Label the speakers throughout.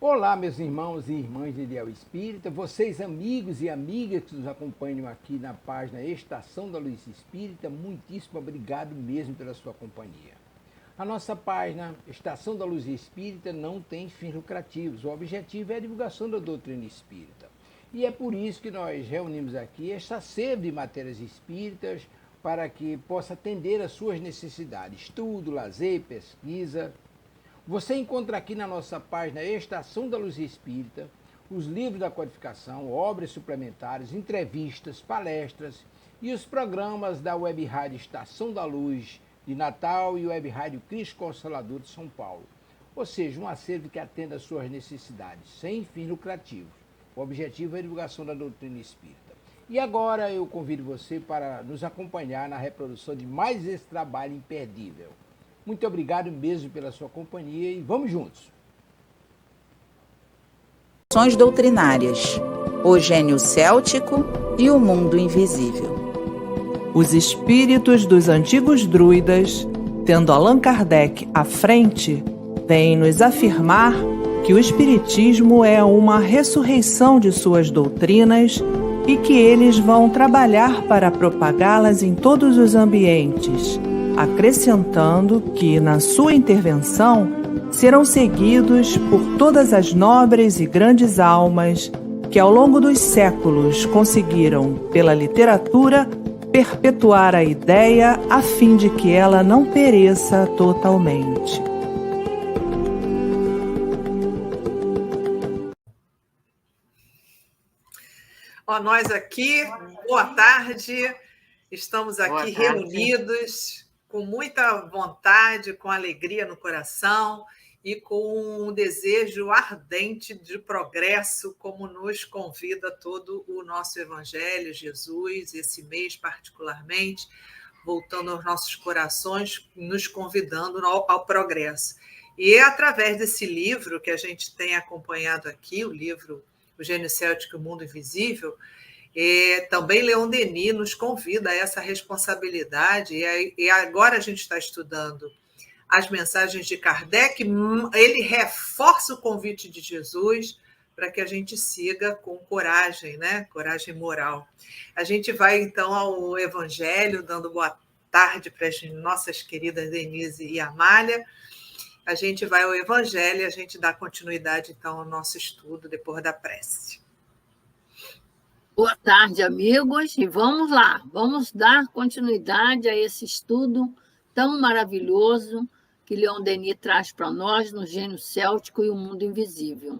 Speaker 1: Olá, meus irmãos e irmãs de Ideal Espírita, vocês amigos e amigas que nos acompanham aqui na página Estação da Luz Espírita, muitíssimo obrigado mesmo pela sua companhia. A nossa página Estação da Luz Espírita não tem fins lucrativos, o objetivo é a divulgação da doutrina espírita. E é por isso que nós reunimos aqui esta sede de matérias espíritas para que possa atender às suas necessidades, estudo, lazer, pesquisa. Você encontra aqui na nossa página Estação da Luz Espírita os livros da codificação, obras suplementares, entrevistas, palestras e os programas da Web Rádio Estação da Luz de Natal e Web Rádio Cristo Consolador de São Paulo. Ou seja, um acervo que atenda às suas necessidades, sem fins lucrativos. O objetivo é a divulgação da doutrina espírita. E agora eu convido você para nos acompanhar na reprodução de mais esse trabalho imperdível. Muito obrigado mesmo pela sua companhia e vamos juntos.
Speaker 2: Doutrinárias, o gênio céltico e o mundo invisível.
Speaker 3: Os espíritos dos antigos druidas, tendo Allan Kardec à frente, vêm nos afirmar que o espiritismo é uma ressurreição de suas doutrinas e que eles vão trabalhar para propagá-las em todos os ambientes, acrescentando que, na sua intervenção, serão seguidos por todas as nobres e grandes almas que, ao longo dos séculos, conseguiram, pela literatura, perpetuar a ideia a fim de que ela não pereça totalmente.
Speaker 4: Nós aqui, boa tarde, estamos aqui reunidos com muita vontade, com alegria no coração e com um desejo ardente de progresso, como nos convida todo o nosso Evangelho, Jesus, esse mês particularmente, voltando aos nossos corações, nos convidando ao progresso. E é através desse livro que a gente tem acompanhado aqui, o livro O Gênio Céltico e o Mundo Invisível, também Leon Denis nos convida a essa responsabilidade, e agora a gente está estudando as mensagens de Kardec, ele reforça o convite de Jesus para que a gente siga com coragem, né? Coragem moral. A gente vai, então, ao Evangelho, dando boa tarde para as nossas queridas Denise e Amália. A gente vai ao Evangelho e a gente dá continuidade, então, ao nosso estudo depois da prece.
Speaker 5: Boa tarde, amigos, e vamos lá, vamos dar continuidade a esse estudo tão maravilhoso que Leon Denis traz para nós no Gênio Céltico e o Mundo Invisível.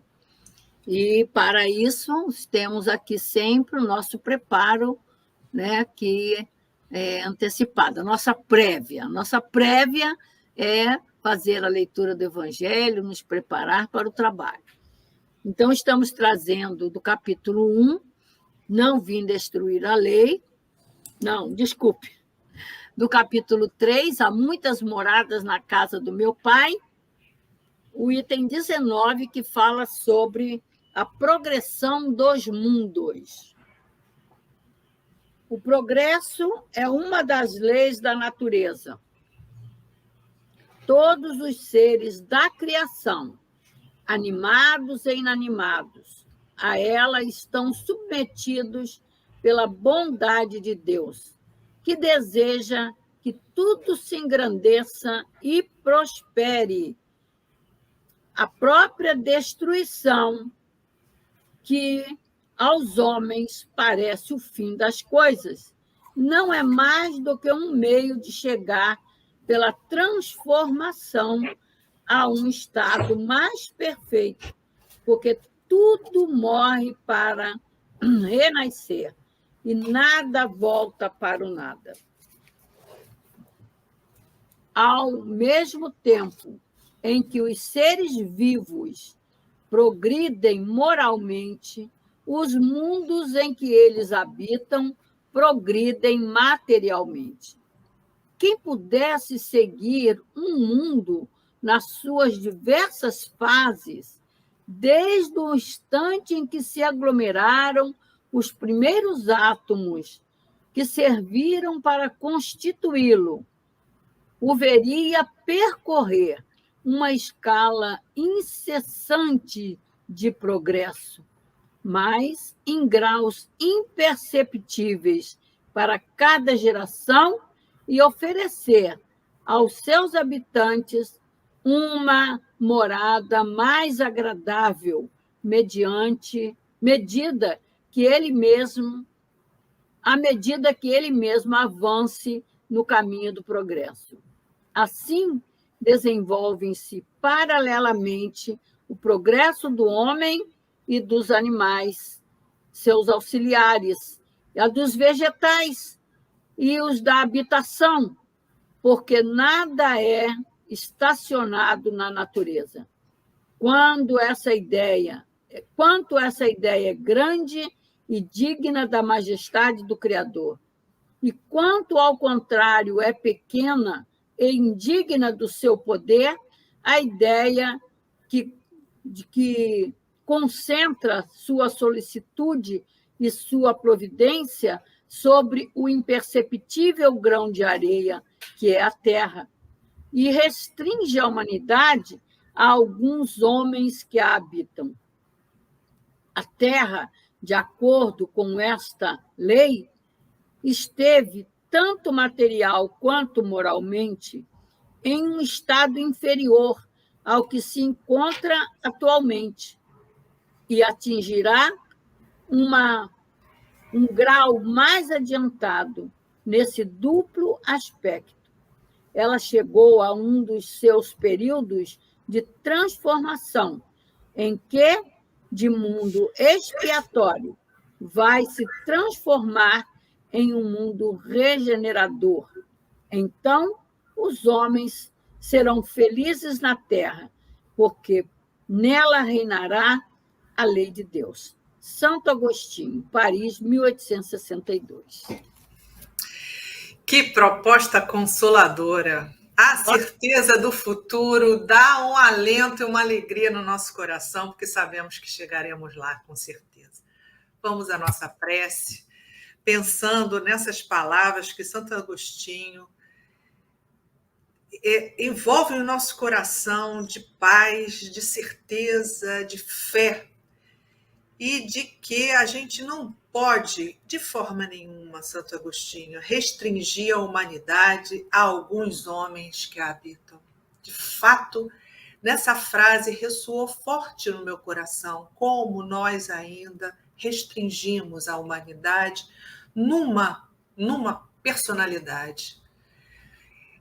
Speaker 5: E, para isso, temos aqui sempre o nosso preparo, né, que é antecipado, a nossa prévia. A nossa prévia é fazer a leitura do Evangelho, nos preparar para o trabalho. Então, estamos trazendo do capítulo 1, Não vim destruir a lei. Não, desculpe. Do capítulo 3, Há muitas moradas na casa do meu pai. O item 19, que fala sobre a progressão dos mundos. O progresso é uma das leis da natureza. Todos os seres da criação, animados e inanimados, a ela estão submetidos pela bondade de Deus, que deseja que tudo se engrandeça e prospere. A própria destruição, que aos homens parece o fim das coisas, não é mais do que um meio de chegar pela transformação a um estado mais perfeito, porque tudo morre para renascer e nada volta para o nada. Ao mesmo tempo em que os seres vivos progridem moralmente, os mundos em que eles habitam progridem materialmente. Quem pudesse seguir um mundo nas suas diversas fases, desde o instante em que se aglomeraram os primeiros átomos que serviram para constituí-lo, o veria percorrer uma escala incessante de progresso, mas em graus imperceptíveis para cada geração e oferecer aos seus habitantes uma morada mais agradável à medida que ele mesmo avance no caminho do progresso. Assim, desenvolvem-se paralelamente o progresso do homem e dos animais, seus auxiliares, e a dos vegetais e os da habitação, porque nada é estacionado na natureza. Quanto essa ideia é grande e digna da majestade do Criador, e quanto, ao contrário, é pequena e indigna do seu poder, a ideia de que concentra sua solicitude e sua providência sobre o imperceptível grão de areia, que é a terra, e restringe a humanidade a alguns homens que a habitam. A terra, de acordo com esta lei, esteve, tanto material quanto moralmente, em um estado inferior ao que se encontra atualmente e atingirá um grau mais adiantado nesse duplo aspecto. Ela chegou a um dos seus períodos de transformação, em que, de mundo expiatório, vai se transformar em um mundo regenerador. Então, os homens serão felizes na terra, porque nela reinará a lei de Deus. Santo Agostinho, Paris, 1862.
Speaker 4: Que proposta consoladora! A certeza do futuro dá um alento e uma alegria no nosso coração, porque sabemos que chegaremos lá, com certeza. Vamos à nossa prece, pensando nessas palavras que Santo Agostinho envolvem o nosso coração de paz, de certeza, de fé, e de que a gente não pode, de forma nenhuma, Santo Agostinho, restringir a humanidade a alguns homens que a habitam. De fato, nessa frase ressoou forte no meu coração, como nós ainda restringimos a humanidade numa personalidade.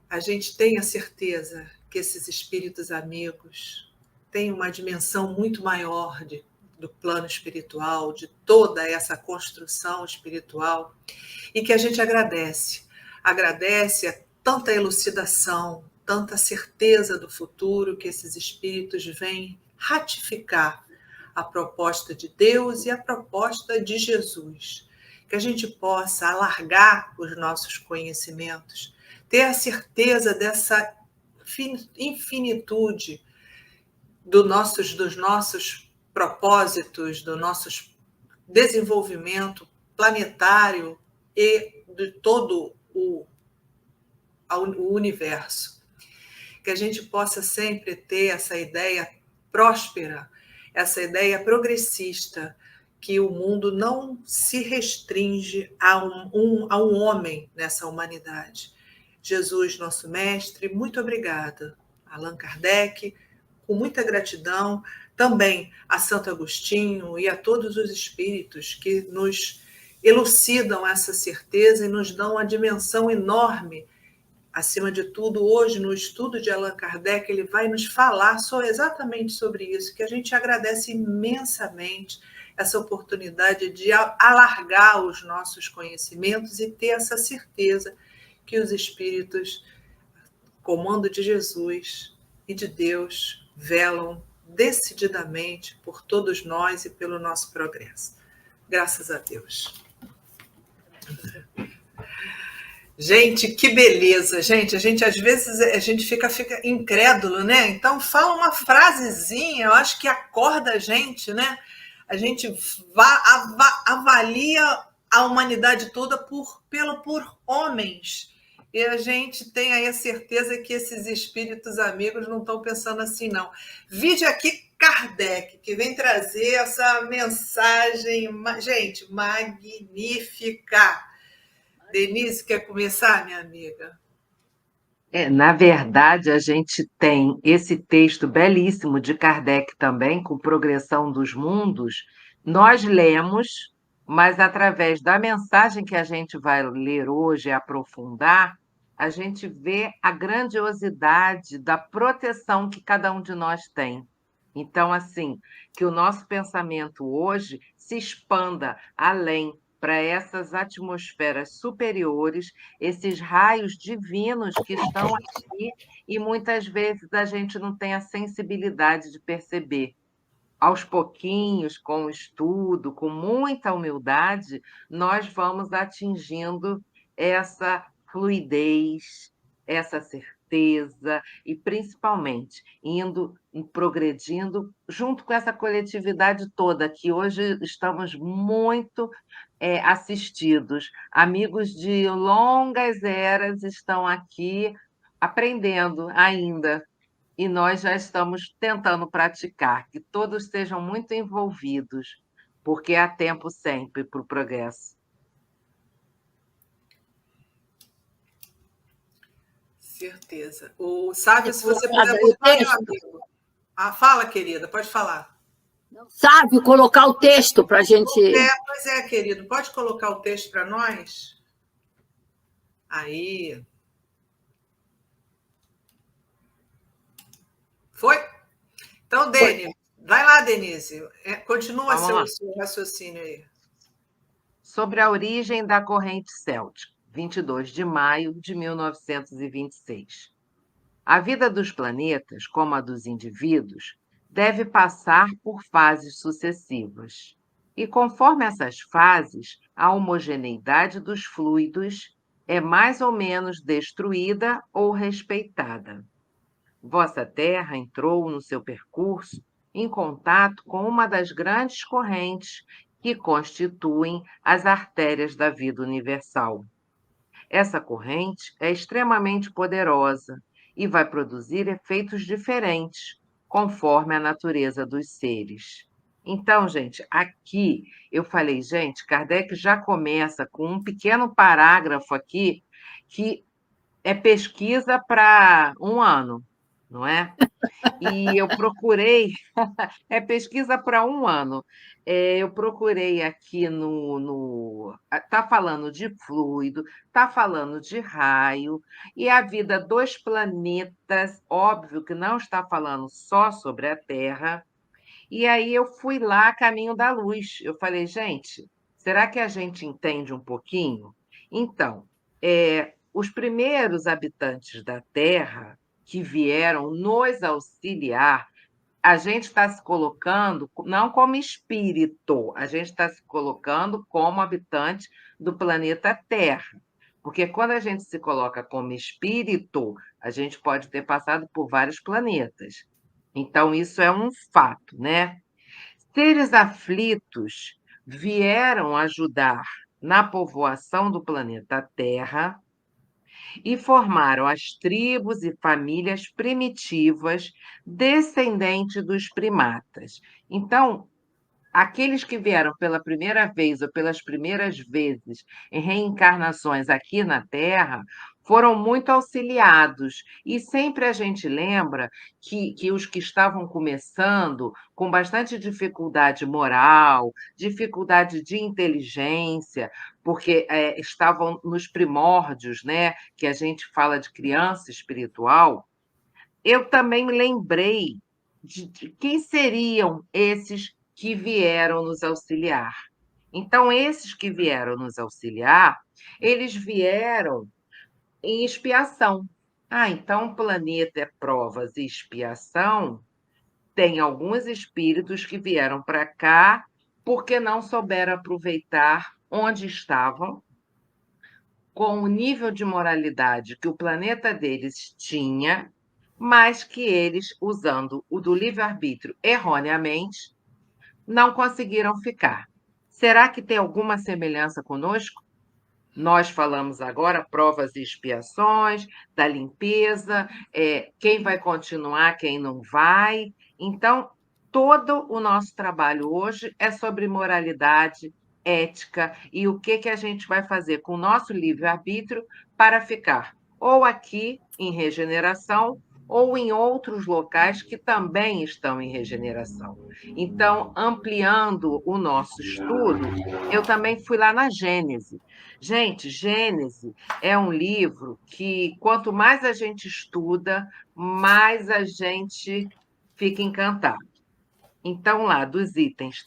Speaker 4: A gente tem a certeza que esses espíritos amigos têm uma dimensão muito maior do plano espiritual, de toda essa construção espiritual, e que a gente agradece a tanta elucidação, tanta certeza do futuro que esses espíritos vêm ratificar a proposta de Deus e a proposta de Jesus, que a gente possa alargar os nossos conhecimentos, ter a certeza dessa infinitude dos nossos propósitos, do nosso desenvolvimento planetário e de todo o universo. Que a gente possa sempre ter essa ideia próspera, essa ideia progressista, que o mundo não se restringe a um homem nessa humanidade. Jesus, nosso mestre, muito obrigada. Allan Kardec, com muita gratidão, também a Santo Agostinho e a todos os espíritos que nos elucidam essa certeza e nos dão uma dimensão enorme. Acima de tudo, hoje, no estudo de Allan Kardec, ele vai nos falar exatamente sobre isso, que a gente agradece imensamente essa oportunidade de alargar os nossos conhecimentos e ter essa certeza que os espíritos, comando de Jesus e de Deus, velam decididamente por todos nós e pelo nosso progresso. Graças a Deus. Gente, que beleza, gente. Às vezes a gente fica incrédulo, né? Então fala uma frasezinha, eu acho que acorda a gente, né? A gente avalia a humanidade toda por homens. E a gente tem aí a certeza que esses espíritos amigos não estão pensando assim, não. Vide aqui Kardec, que vem trazer essa mensagem, gente, magnífica. Denise, quer começar, minha amiga?
Speaker 6: Na verdade, a gente tem esse texto belíssimo de Kardec também, com Progressão dos Mundos. Nós lemos, mas através da mensagem que a gente vai ler hoje e aprofundar, a gente vê a grandiosidade da proteção que cada um de nós tem. Então, assim, que o nosso pensamento hoje se expanda além para essas atmosferas superiores, esses raios divinos que estão aqui e muitas vezes a gente não tem a sensibilidade de perceber. Aos pouquinhos, com o estudo, com muita humildade, nós vamos atingindo essa fluidez, essa certeza e, principalmente, indo progredindo junto com essa coletividade toda, que hoje estamos muito assistidos. Amigos de longas eras estão aqui aprendendo ainda, e nós já estamos tentando praticar, que todos sejam muito envolvidos, porque há tempo sempre para o progresso.
Speaker 4: Certeza. O Sávio, se você puder botar, meu amigo. Fala, querida, pode falar.
Speaker 5: Sávio, colocar o texto para a gente...
Speaker 4: Pois é, querido. Pode colocar o texto para nós? Aí. Foi? Então, Denise, vai lá, Denise. Continua seu raciocínio aí.
Speaker 6: Sobre a origem da corrente céltica, 22 de maio de 1926. A vida dos planetas, como a dos indivíduos, deve passar por fases sucessivas. E, conforme essas fases, a homogeneidade dos fluidos é mais ou menos destruída ou respeitada. Vossa Terra entrou no seu percurso em contato com uma das grandes correntes que constituem as artérias da vida universal. Essa corrente é extremamente poderosa e vai produzir efeitos diferentes, conforme a natureza dos seres. Então, gente, aqui eu falei, gente, Kardec já começa com um pequeno parágrafo aqui que é pesquisa para um ano, não é? E eu procurei, é pesquisa para um ano. Eu procurei aqui está falando de fluido, está falando de raio, e a vida dos planetas, óbvio que não está falando só sobre a Terra. E aí eu fui lá, caminho da luz. Eu falei, gente, será que a gente entende um pouquinho? Então, os primeiros habitantes da Terra que vieram nos auxiliar, a gente está se colocando não como espírito, a gente está se colocando como habitante do planeta Terra. Porque quando a gente se coloca como espírito, a gente pode ter passado por vários planetas. Então, isso é um fato, né? Seres aflitos vieram ajudar na povoação do planeta Terra e formaram as tribos e famílias primitivas descendentes dos primatas. Então, aqueles que vieram pela primeira vez ou pelas primeiras vezes em reencarnações aqui na Terra foram muito auxiliados. E sempre a gente lembra que os que estavam começando com bastante dificuldade moral, dificuldade de inteligência, porque estavam nos primórdios, né? Que a gente fala de criança espiritual, eu também me lembrei de quem seriam esses que vieram nos auxiliar. Então, esses que vieram nos auxiliar, eles vieram em expiação. Então o planeta é provas e expiação. Tem alguns espíritos que vieram para cá porque não souberam aproveitar onde estavam, com o nível de moralidade que o planeta deles tinha, mas que eles, usando o do livre-arbítrio erroneamente, não conseguiram ficar. Será que tem alguma semelhança conosco? Nós falamos agora provas e expiações, da limpeza, quem vai continuar, quem não vai. Então, todo o nosso trabalho hoje é sobre moralidade, ética e o que a gente vai fazer com o nosso livre-arbítrio para ficar ou aqui em regeneração ou em outros locais que também estão em regeneração. Então, ampliando o nosso estudo, eu também fui lá na Gênese. Gente, Gênese é um livro que, quanto mais a gente estuda, mais a gente fica encantado. Então, lá, dos itens,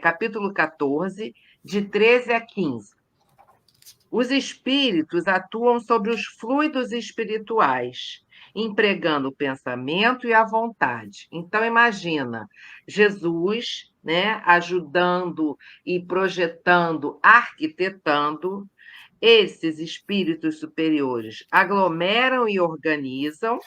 Speaker 6: capítulo 14, de 13 a 15. Os espíritos atuam sobre os fluidos espirituais, empregando o pensamento e a vontade. Então, imagina Jesus, né, ajudando e projetando, arquitetando. Esses espíritos superiores aglomeram e organizam,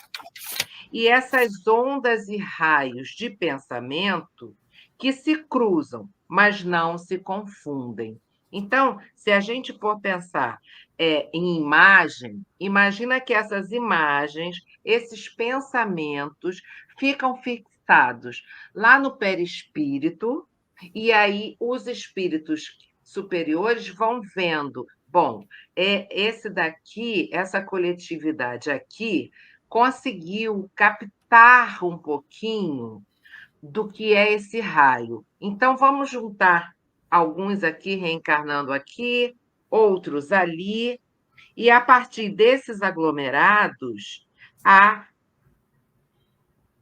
Speaker 6: e essas ondas e raios de pensamento que se cruzam, mas não se confundem. Então, se a gente for pensar em imagem, imagina que essas imagens, esses pensamentos, ficam fixados lá no perispírito, e aí os espíritos superiores vão vendo, bom, esse daqui, essa coletividade aqui, conseguiu captar um pouquinho do que é esse raio. Então, vamos juntar alguns aqui reencarnando aqui, outros ali, e a partir desses aglomerados,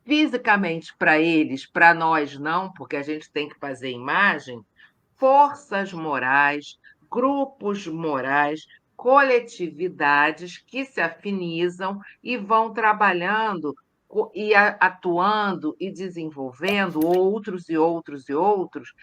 Speaker 6: fisicamente para eles, para nós não, porque a gente tem que fazer imagem, forças morais, grupos morais, coletividades que se afinizam e vão trabalhando e atuando e desenvolvendo outros e outros e outros,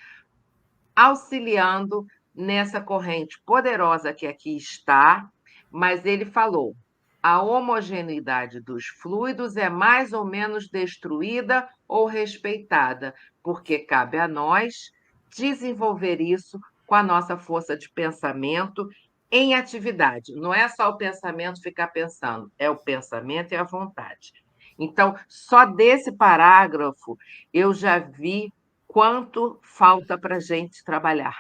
Speaker 6: auxiliando nessa corrente poderosa que aqui está, mas ele falou, a homogeneidade dos fluidos é mais ou menos destruída ou respeitada, porque cabe a nós desenvolver isso com a nossa força de pensamento em atividade. Não é só o pensamento ficar pensando, é o pensamento e a vontade. Então, só desse parágrafo eu já vi quanto falta para a gente trabalhar.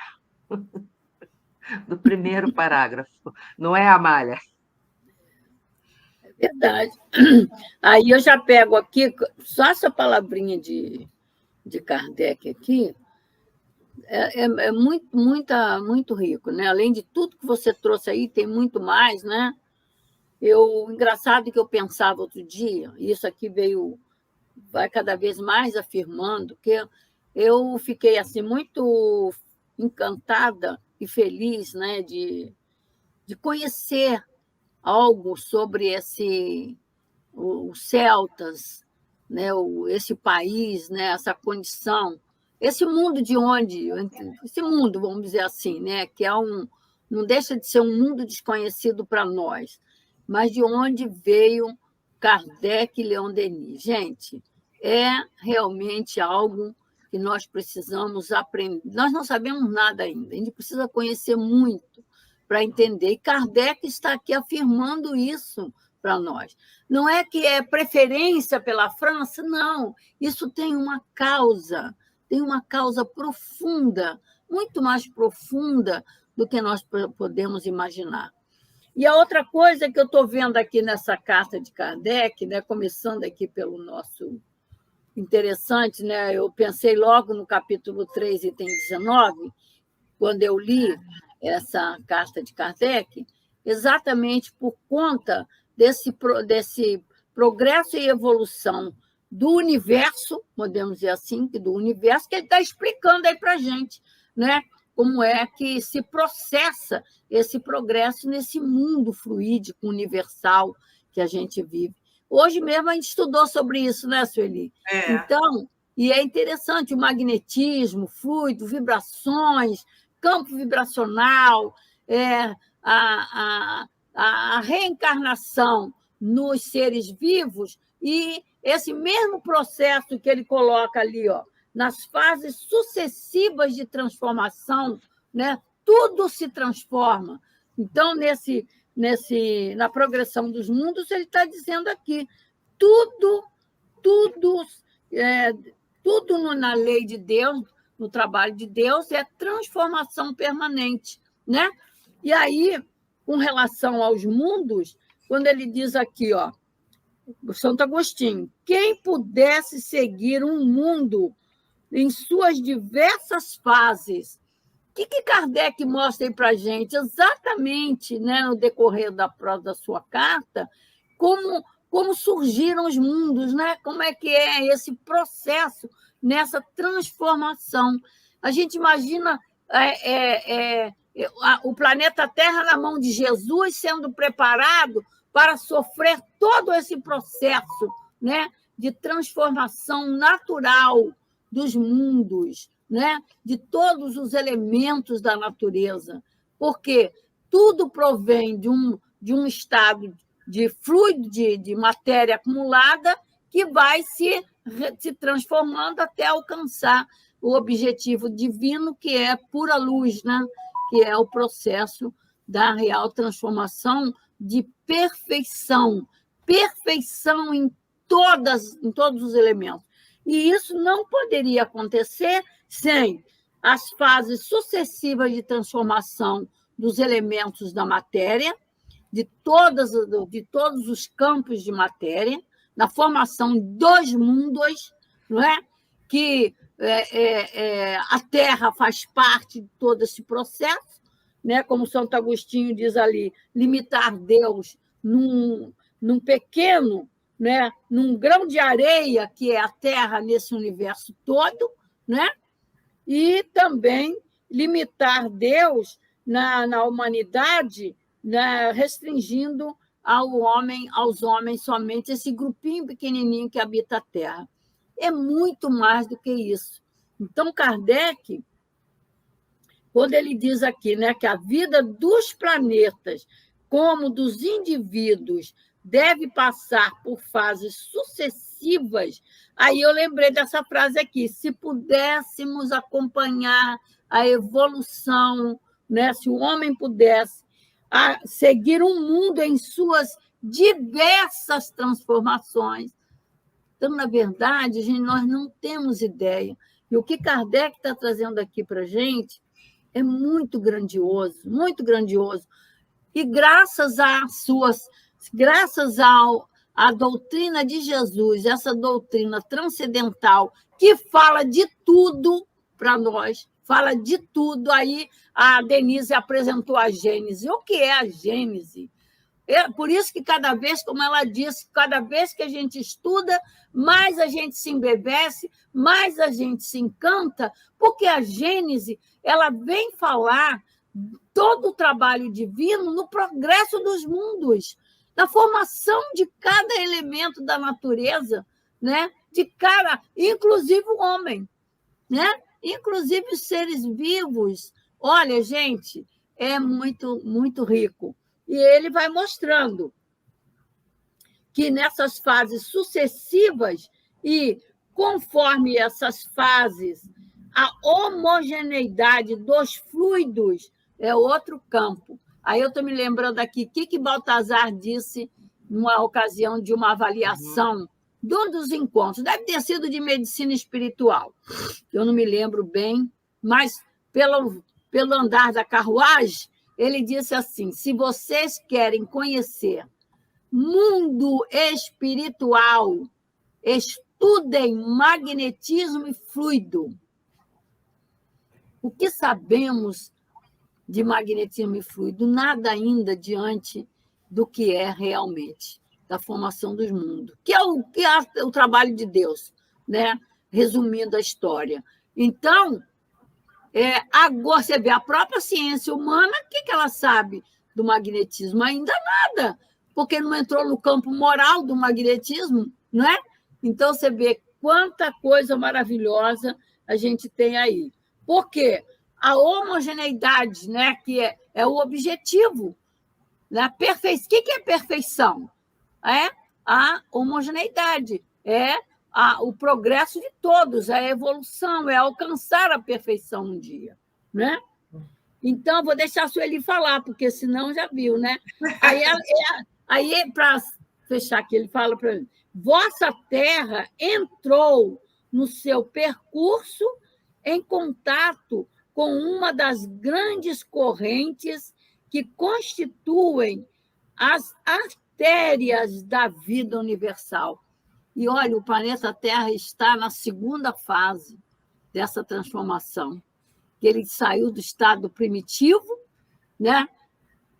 Speaker 6: Do primeiro parágrafo, não é, Amália?
Speaker 5: É verdade. Aí eu já pego aqui, só essa palavrinha de Kardec aqui, é muito rico, né? Além de tudo que você trouxe aí, tem muito mais, né? Engraçado que eu pensava outro dia, e isso aqui vai cada vez mais afirmando, que eu fiquei assim muito encantada e feliz, né, de conhecer algo sobre os celtas, né, esse país, né, essa condição, esse mundo esse mundo, vamos dizer assim, né, que não deixa de ser um mundo desconhecido para nós, mas de onde veio Kardec e Leon Denis. Gente, é realmente algo que nós precisamos aprender. Nós não sabemos nada ainda, a gente precisa conhecer muito para entender. E Kardec está aqui afirmando isso para nós. Não é que é preferência pela França, não. Isso tem uma causa profunda, muito mais profunda do que nós podemos imaginar. E a outra coisa que eu estou vendo aqui nessa carta de Kardec, né, começando aqui pelo nosso interessante, né, eu pensei logo no capítulo 3, item 19, quando eu li essa carta de Kardec, exatamente por conta desse progresso e evolução do universo, podemos dizer assim, do universo, que ele está explicando aí para a gente, né? Como é que se processa esse progresso nesse mundo fluídico, universal que a gente vive. Hoje mesmo a gente estudou sobre isso, né, Sueli? Então, e é interessante o magnetismo, fluido, vibrações, campo vibracional, a reencarnação nos seres vivos e esse mesmo processo que ele coloca ali, ó, nas fases sucessivas de transformação, né, tudo se transforma. Então, na progressão dos mundos, ele está dizendo aqui, tudo tudo na lei de Deus, no trabalho de Deus, é transformação permanente, né? E aí, com relação aos mundos, quando ele diz aqui, ó, Santo Agostinho, quem pudesse seguir um mundo em suas diversas fases. O que Kardec mostra aí para a gente? Exatamente, né, no decorrer da sua carta, como surgiram os mundos, né? Como é que é esse processo nessa transformação. A gente imagina o planeta Terra na mão de Jesus sendo preparado para sofrer todo esse processo, né, de transformação natural dos mundos, né, de todos os elementos da natureza, porque tudo provém de um estado de fluido, de matéria acumulada, que vai se transformando até alcançar o objetivo divino, que é pura luz, né, que é o processo da real transformação de perfeição, perfeição em todos os elementos. E isso não poderia acontecer sem as fases sucessivas de transformação dos elementos da matéria, de todos os campos de matéria, na formação dos mundos, não é? Que a Terra faz parte de todo esse processo, né? Como Santo Agostinho diz ali, limitar Deus num pequeno, né, num grão de areia que é a Terra nesse universo todo, né? E também limitar Deus na humanidade, né, restringindo aos homens somente esse grupinho pequenininho que habita a Terra. É muito mais do que isso. Então, Kardec, quando ele diz aqui, né, que a vida dos planetas, como dos indivíduos, deve passar por fases sucessivas. Aí eu lembrei dessa frase aqui: se pudéssemos acompanhar a evolução, né, se o homem pudesse seguir um mundo em suas diversas transformações. Então, na verdade, gente, nós não temos ideia. E o que Kardec está trazendo aqui para a gente é muito grandioso, muito grandioso. E graças à doutrina de Jesus, essa doutrina transcendental, que fala de tudo para nós, fala de tudo. Aí a Denise apresentou a Gênese. O que é a Gênese? Por isso que cada vez, como ela disse, cada vez que a gente estuda, mais a gente se embebece, mais a gente se encanta, porque a Gênese ela vem falar todo o trabalho divino no progresso dos mundos, na formação de cada elemento da natureza, né? Inclusive o homem, né? Inclusive os seres vivos. Olha, gente, é muito, muito rico. E ele vai mostrando que nessas fases sucessivas e conforme essas fases, a homogeneidade dos fluidos é outro campo. Aí eu estou me lembrando aqui o que Baltazar disse numa ocasião de uma avaliação de um dos encontros. Deve ter sido de medicina espiritual. Eu não me lembro bem, mas pelo andar da carruagem, ele disse assim: se vocês querem conhecer mundo espiritual, estudem magnetismo e fluido. O que sabemos de magnetismo e fluido? Nada ainda diante do que é realmente da formação dos mundos, que é o trabalho de Deus, né? Resumindo a história. Então, agora você vê a própria ciência humana, o que ela sabe do magnetismo? Ainda nada, porque não entrou no campo moral do magnetismo, não é? Então, você vê quanta coisa maravilhosa a gente tem aí. Por quê? A homogeneidade, né, que é o objetivo. Né? O que é perfeição? É a homogeneidade, o progresso de todos, a evolução, é alcançar a perfeição um dia. Né? Então, vou deixar a Sueli falar, porque senão já viu. Né? Aí para fechar aqui, ele fala para mim: vossa terra entrou no seu percurso em contato com uma das grandes correntes que constituem as artérias da vida universal. E olha, o planeta Terra está na segunda fase dessa transformação, que ele saiu do estado primitivo, né?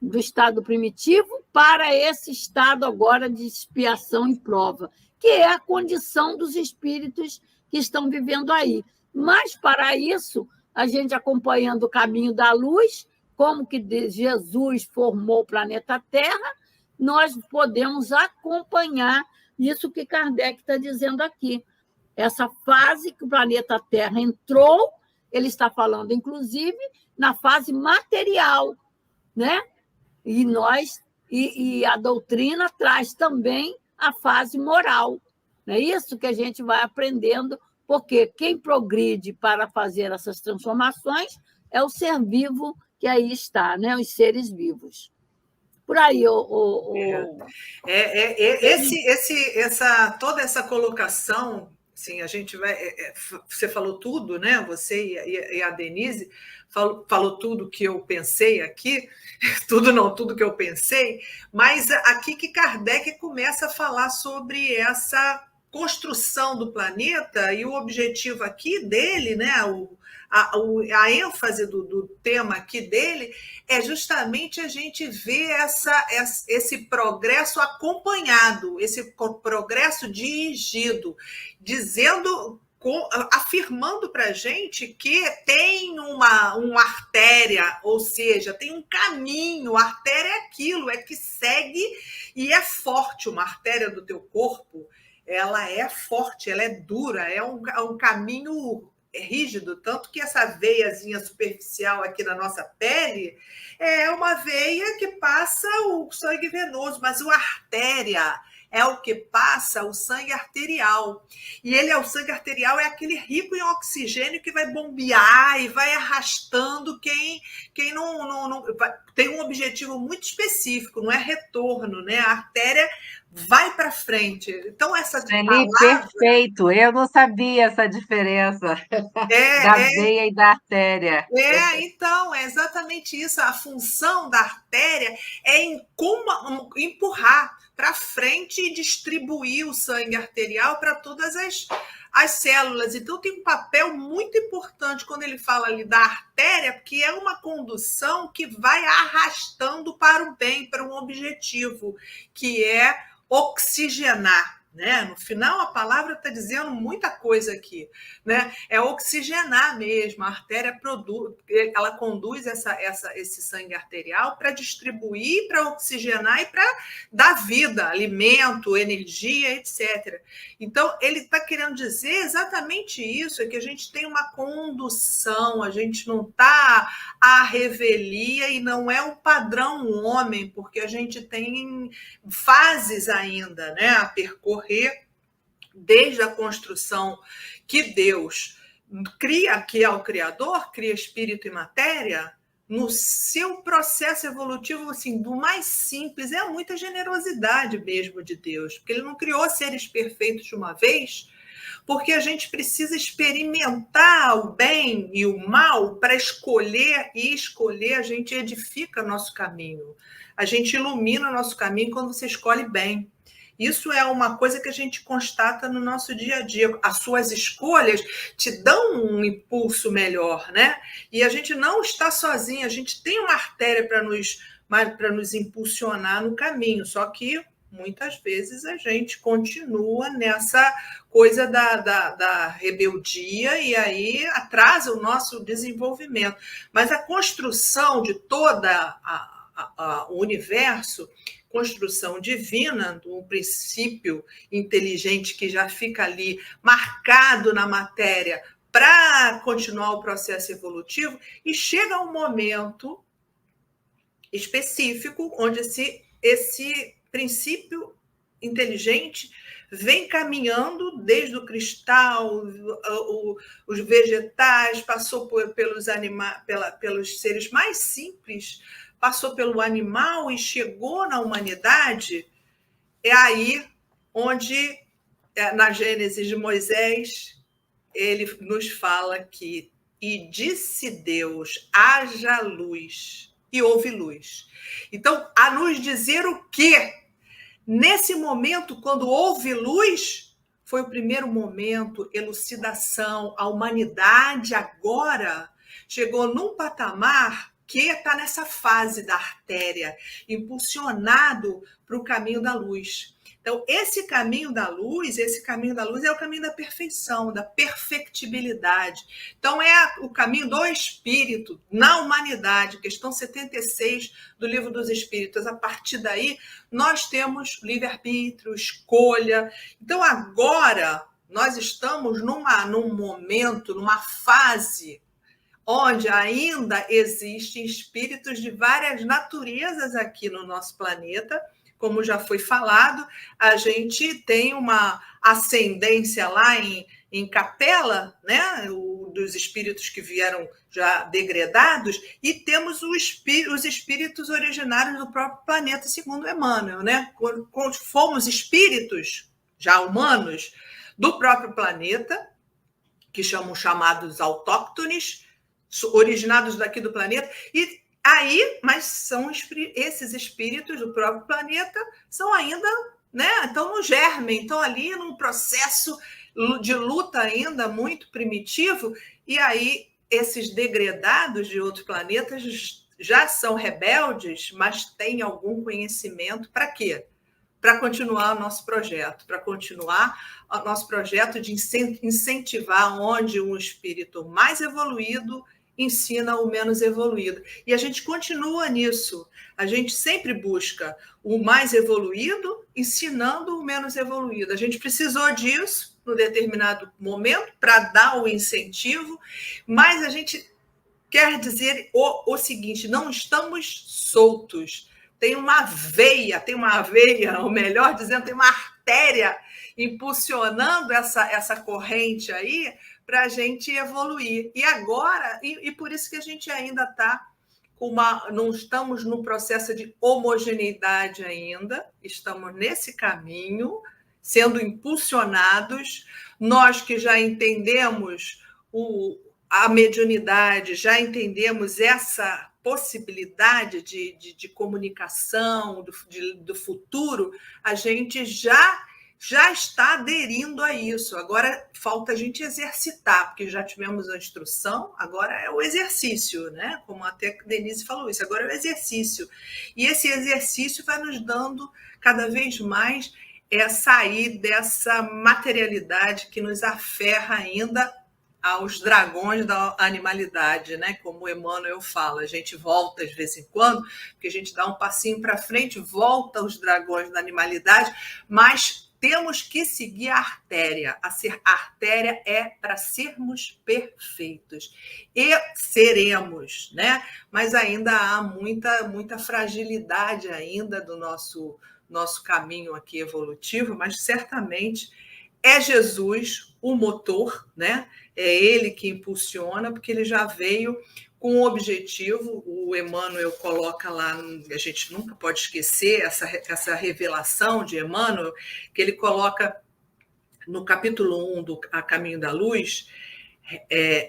Speaker 5: Do estado primitivo para esse estado agora de expiação e prova, que é a condição dos espíritos que estão vivendo aí. Mas, para isso, a gente acompanhando o caminho da luz, como que Jesus formou o planeta Terra, nós podemos acompanhar isso que Kardec está dizendo aqui. Essa fase que o planeta Terra entrou, ele está falando, inclusive, na fase material, né? E a doutrina traz também a fase moral. É isso que a gente vai aprendendo, porque quem progride para fazer essas transformações é o ser vivo que aí está, né? Os seres vivos. Por aí,
Speaker 4: toda essa colocação, assim, a gente vai. Você falou tudo, né? Você e a Denise falou tudo que eu pensei aqui, tudo que eu pensei, mas aqui que Kardec começa a falar sobre essa construção do planeta e o objetivo aqui dele, né? A ênfase do tema aqui dele é justamente a gente ver esse progresso acompanhado, esse progresso dirigido, afirmando para a gente que tem uma artéria, ou seja, tem um caminho. A artéria é aquilo, é que segue e é forte. Uma artéria do teu corpo, ela é forte, ela é dura, é um caminho rígido, tanto que essa veiazinha superficial aqui na nossa pele é uma veia que passa o sangue venoso, mas a artéria é o que passa o sangue arterial. E o sangue arterial é aquele rico em oxigênio que vai bombear e vai arrastando quem não tem um objetivo muito específico, não é retorno, né? A artéria vai para frente. Então, essa
Speaker 6: palavra... Perfeito, eu não sabia essa diferença da veia e da artéria.
Speaker 4: Então, é exatamente isso. A função da artéria é empurrar para frente e distribuir o sangue arterial para todas as células. Então, tem um papel muito importante quando ele fala ali da artéria, porque é uma condução que vai arrastando para o bem, para um objetivo, que é oxigenar, né? No final, a palavra está dizendo muita coisa aqui, né? É oxigenar mesmo. A artéria ela conduz esse sangue arterial para distribuir, para oxigenar e para dar vida, alimento, energia, etc. Então, ele está querendo dizer exatamente isso, é que a gente tem uma condução, a gente não está à revelia e não é o padrão homem, porque a gente tem fases ainda, né, a percorrer desde a construção que Deus cria, que é o Criador, cria espírito e matéria, no seu processo evolutivo, assim, do mais simples, é muita generosidade mesmo de Deus, porque ele não criou seres perfeitos de uma vez, porque a gente precisa experimentar o bem e o mal para escolher, a gente edifica nosso caminho, a gente ilumina o nosso caminho quando você escolhe bem. Isso é uma coisa que a gente constata no nosso dia a dia. As suas escolhas te dão um impulso melhor, né? E a gente não está sozinho, a gente tem uma artéria para nos impulsionar no caminho, só que muitas vezes a gente continua nessa coisa da rebeldia e aí atrasa o nosso desenvolvimento. Mas a construção de toda o universo, construção divina, um princípio inteligente que já fica ali marcado na matéria para continuar o processo evolutivo, e chega um momento específico onde esse princípio inteligente vem caminhando desde o cristal, os vegetais, passou pelos seres mais simples, passou pelo animal e chegou na humanidade. É aí onde, na Gênesis de Moisés, ele nos fala que e disse Deus, haja luz, e houve luz. Então, a nos dizer o quê? Nesse momento, quando houve luz, foi o primeiro momento, elucidação. A humanidade agora chegou num patamar que está nessa fase da artéria, impulsionado para o caminho da luz. Então, esse caminho da luz é o caminho da perfeição, da perfectibilidade. Então, é o caminho do Espírito na humanidade, questão 76 do Livro dos Espíritos. A partir daí, nós temos livre-arbítrio, escolha. Então, agora, nós estamos num momento, numa fase onde ainda existem espíritos de várias naturezas aqui no nosso planeta. Como já foi falado, a gente tem uma ascendência lá em Capela, né? Dos espíritos que vieram já degradados, e temos os espíritos originários do próprio planeta, segundo Emmanuel, né? Quando fomos espíritos já humanos do próprio planeta, que chamados autóctones, originados daqui do planeta, e aí, mas são esses espíritos do próprio planeta, são ainda, né? Estão no germe, estão ali num processo de luta ainda muito primitivo, e aí esses degradados de outros planetas já são rebeldes, mas têm algum conhecimento. Para quê? Para continuar o nosso projeto, de incentivar onde um espírito mais evoluído ensina o menos evoluído. E a gente continua nisso. A gente sempre busca o mais evoluído ensinando o menos evoluído. A gente precisou disso no determinado momento para dar o incentivo, mas a gente quer dizer o seguinte: não estamos soltos. Tem uma veia, ou melhor dizendo, tem uma artéria impulsionando essa corrente aí para a gente evoluir. E agora, e por isso que a gente ainda está não estamos no processo de homogeneidade ainda, estamos nesse caminho, sendo impulsionados. Nós que já entendemos a mediunidade, já entendemos essa possibilidade de comunicação do futuro, a gente já está aderindo a isso. Agora falta a gente exercitar, porque já tivemos a instrução, agora é o exercício, né? Como até a Denise falou isso, agora é o exercício. E esse exercício vai nos dando cada vez mais sair dessa materialidade que nos aferra ainda aos dragões da animalidade, né? Como Emmanuel fala, a gente volta de vez em quando, porque a gente dá um passinho para frente, volta aos dragões da animalidade, mas temos que seguir a artéria. A artéria é para sermos perfeitos. E seremos, né? Mas ainda há muita fragilidade ainda do nosso caminho aqui evolutivo, mas certamente é Jesus o motor, né? É ele que impulsiona, porque ele já veio com um objetivo. O Emmanuel coloca lá, a gente nunca pode esquecer essa revelação de Emmanuel, que ele coloca no capítulo 1 do A Caminho da Luz,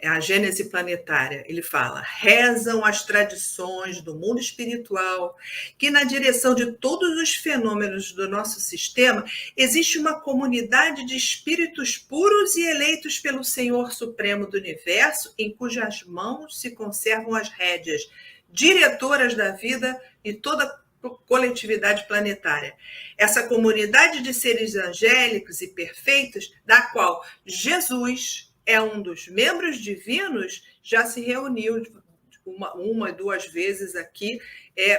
Speaker 4: a Gênese planetária. Ele fala: rezam as tradições do mundo espiritual que, na direção de todos os fenômenos do nosso sistema, existe uma comunidade de espíritos puros e eleitos pelo Senhor Supremo do Universo, em cujas mãos se conservam as rédeas diretoras da vida e toda a coletividade planetária. Essa comunidade de seres angélicos e perfeitos, da qual Jesus é um dos membros divinos, já se reuniu uma e duas vezes aqui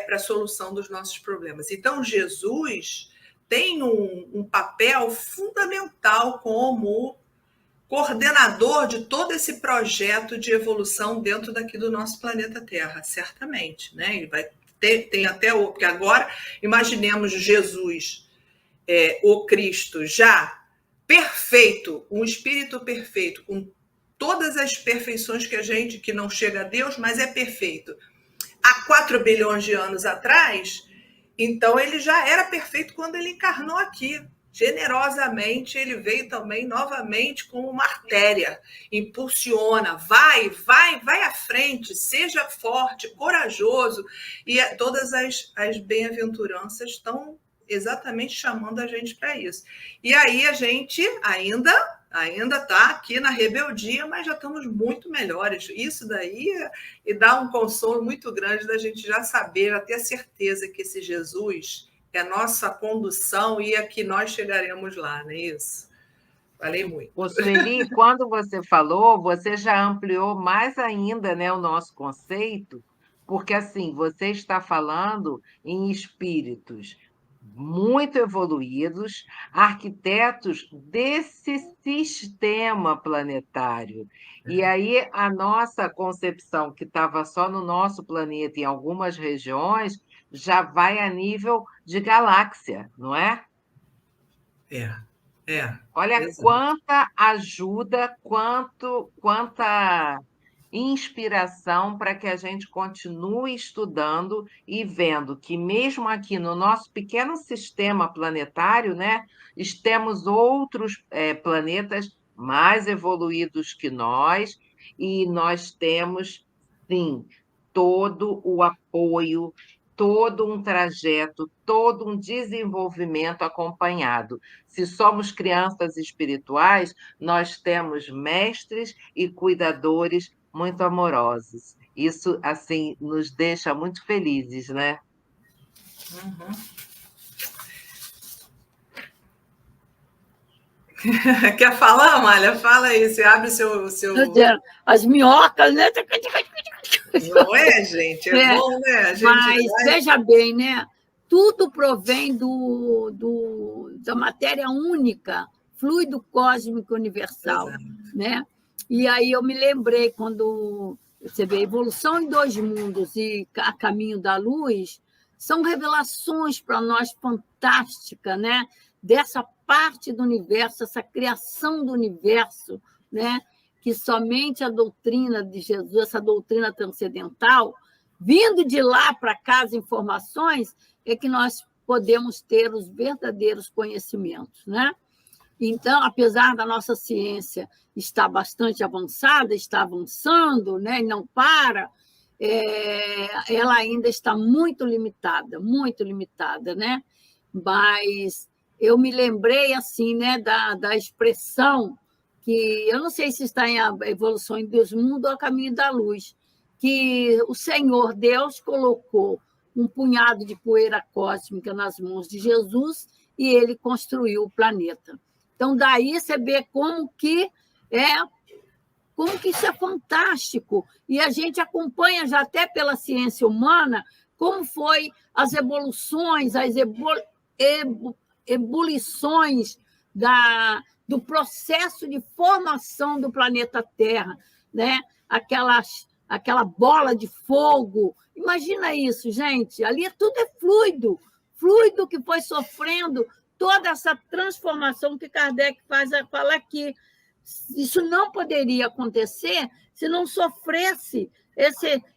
Speaker 4: para a solução dos nossos problemas. Então, Jesus tem um papel fundamental como coordenador de todo esse projeto de evolução dentro daqui do nosso planeta Terra, certamente, né? Ele vai tem até porque agora imaginemos Jesus, o Cristo já perfeito, um espírito perfeito, com todas as perfeições que não chega a Deus, mas é perfeito. Há 4 bilhões de anos atrás, então ele já era perfeito quando ele encarnou aqui. generosamente, ele veio também novamente como uma artéria, impulsiona, vai à frente, seja forte, corajoso, e todas as bem-aventuranças estão exatamente chamando a gente para isso. E aí a gente ainda está aqui na rebeldia, mas já estamos muito melhores. Isso daí e dá um consolo muito grande da gente já saber, já ter a certeza que esse Jesus é a nossa condução e é que nós chegaremos lá, não é isso? Falei muito.
Speaker 6: Ô, Sueli, quando você falou, você já ampliou mais ainda, né, o nosso conceito, porque assim, você está falando em espíritos muito evoluídos, arquitetos desse sistema planetário. E aí a nossa concepção, que estava só no nosso planeta, em algumas regiões, já vai a nível de galáxia, não é? Olha
Speaker 4: Exato.
Speaker 6: quanta ajuda, quanta inspiração para que a gente continue estudando e vendo que mesmo aqui no nosso pequeno sistema planetário, né, temos outros planetas mais evoluídos que nós, e nós temos, sim, todo o apoio, todo um trajeto, todo um desenvolvimento acompanhado. Se somos crianças espirituais, nós temos mestres e cuidadores muito amorosos. Isso, assim, nos deixa muito felizes, né?
Speaker 4: Quer falar, Amália? Fala aí, você abre seu...
Speaker 5: As minhocas, né?
Speaker 4: Não é, gente? É bom, né? A gente
Speaker 5: mas veja bem, né? Tudo provém da matéria única, fluido cósmico universal, né? E aí eu me lembrei quando você vê Evolução em Dois Mundos e A Caminho da Luz, são revelações para nós fantásticas, né? Dessa parte do universo, essa criação do universo, né? Que somente a doutrina de Jesus, essa doutrina transcendental, vindo de lá para cá as informações, é que nós podemos ter os verdadeiros conhecimentos, né? Então, apesar da nossa ciência estar bastante avançada, está avançando, né, e não para, ela ainda está muito limitada, né? Mas eu me lembrei assim, né, da expressão que eu não sei se está em A Evolução dos Mundos ou A Caminho da Luz, que o Senhor Deus colocou um punhado de poeira cósmica nas mãos de Jesus e ele construiu o planeta. Então, daí você vê como que isso é fantástico. E a gente acompanha já até pela ciência humana como foi as evoluções, as ebulições do processo de formação do planeta Terra, né? Aquela bola de fogo. Imagina isso, gente. Ali tudo é fluido que foi sofrendo toda essa transformação que Kardec fala aqui. Isso não poderia acontecer se não sofresse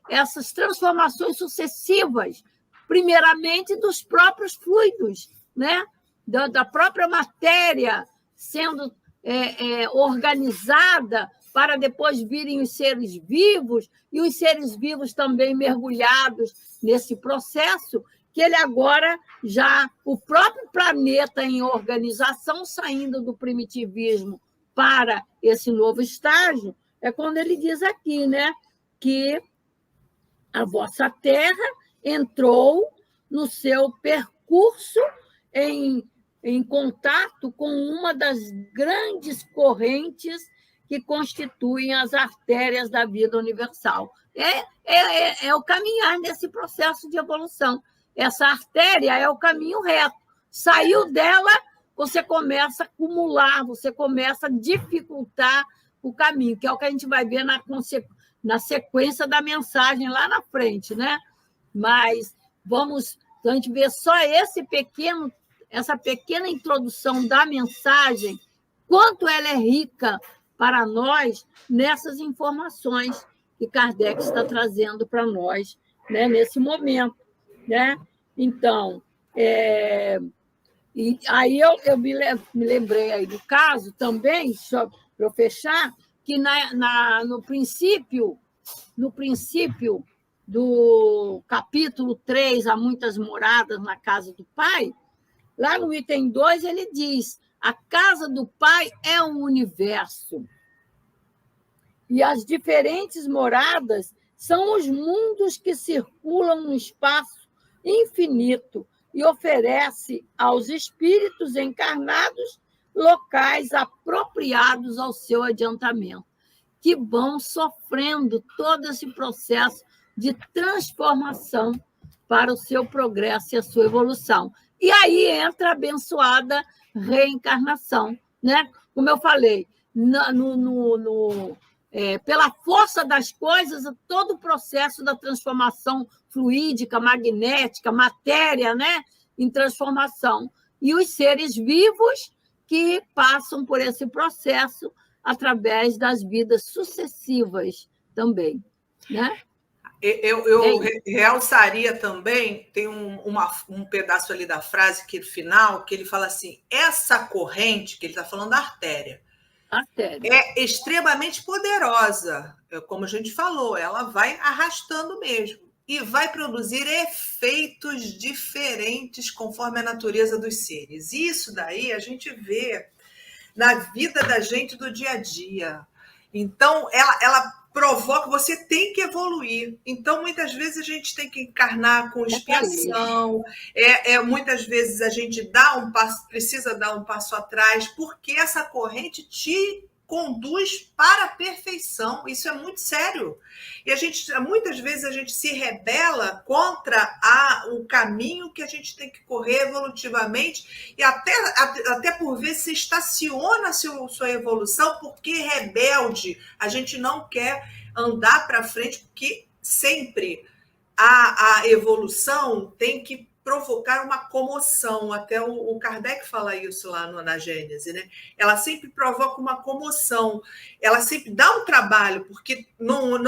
Speaker 5: essas transformações sucessivas, primeiramente dos próprios fluidos, né? Da própria matéria sendo organizada para depois virem os seres vivos, e os seres vivos também mergulhados nesse processo, que ele agora já, o próprio planeta em organização, saindo do primitivismo para esse novo estágio, é quando ele diz aqui, né, que a vossa Terra entrou no seu percurso em contato com uma das grandes correntes que constituem as artérias da vida universal. É o caminhar nesse processo de evolução. Essa artéria é o caminho reto. Saiu dela, você começa a acumular, você começa a dificultar o caminho, que é o que a gente vai ver na sequência da mensagem lá na frente, né? Mas a gente vê só essa pequena introdução da mensagem, quanto ela é rica para nós nessas informações que Kardec está trazendo para nós, né, nesse momento, né? Então, E aí eu me lembrei aí do caso também, só para eu fechar, que no princípio do capítulo 3, Há Muitas Moradas na Casa do Pai, lá no item 2 ele diz: a casa do Pai é um universo. E as diferentes moradas são os mundos que circulam no espaço infinito e oferece aos espíritos encarnados locais apropriados ao seu adiantamento, que vão sofrendo todo esse processo de transformação para o seu progresso e a sua evolução. E aí entra a abençoada reencarnação, né? Como eu falei, pela força das coisas, todo o processo da transformação fluídica, magnética, matéria, né, em transformação. E os seres vivos que passam por esse processo através das vidas sucessivas também, né?
Speaker 4: Eu realçaria também, tem um pedaço ali da frase que final, que ele fala assim, essa corrente, que ele está falando da artéria, é extremamente poderosa, como a gente falou, ela vai arrastando mesmo e vai produzir efeitos diferentes conforme a natureza dos seres. Isso daí a gente vê na vida da gente do dia a dia. Então, ela provoca, você tem que evoluir. Então, muitas vezes a gente tem que encarnar com expiação, muitas vezes a gente precisa dar um passo atrás, porque essa corrente te conduz para a perfeição. Isso é muito sério. E muitas vezes a gente se rebela contra o caminho que a gente tem que correr evolutivamente e até por vezes se estaciona a sua evolução porque rebelde. A gente não quer andar para frente porque sempre a evolução tem que provocar uma comoção. Até o Kardec fala isso lá na Gênese, né? Ela sempre provoca uma comoção, ela sempre dá um trabalho, porque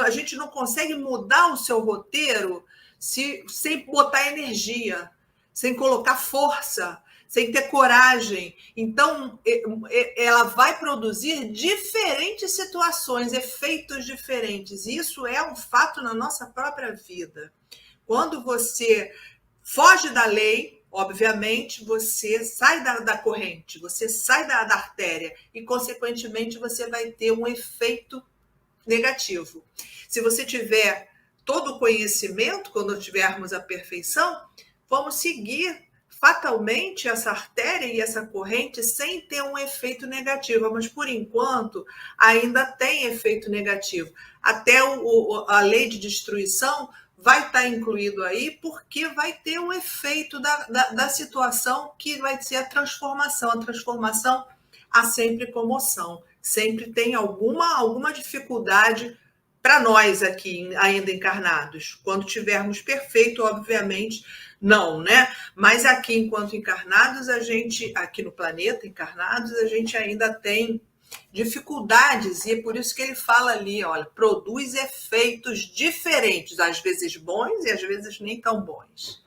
Speaker 4: a gente não consegue mudar o seu roteiro sem botar energia, sem colocar força, sem ter coragem. Então, ela vai produzir diferentes situações, efeitos diferentes. Isso é um fato na nossa própria vida. Quando você foge da lei, obviamente, você sai da corrente, você sai da artéria e, consequentemente, você vai ter um efeito negativo. Se você tiver todo o conhecimento, quando tivermos a perfeição, vamos seguir fatalmente essa artéria e essa corrente sem ter um efeito negativo. Mas, por enquanto, ainda tem efeito negativo. Até a lei de destruição vai estar incluído aí, porque vai ter um efeito da situação que vai ser a transformação. A transformação há sempre comoção, sempre tem alguma dificuldade para nós aqui, ainda encarnados. Quando tivermos perfeito, obviamente, não, né? Mas aqui, enquanto encarnados, aqui no planeta, encarnados, a gente ainda tem dificuldades, e é por isso que ele fala ali, olha, produz efeitos diferentes, às vezes bons e às vezes nem tão bons.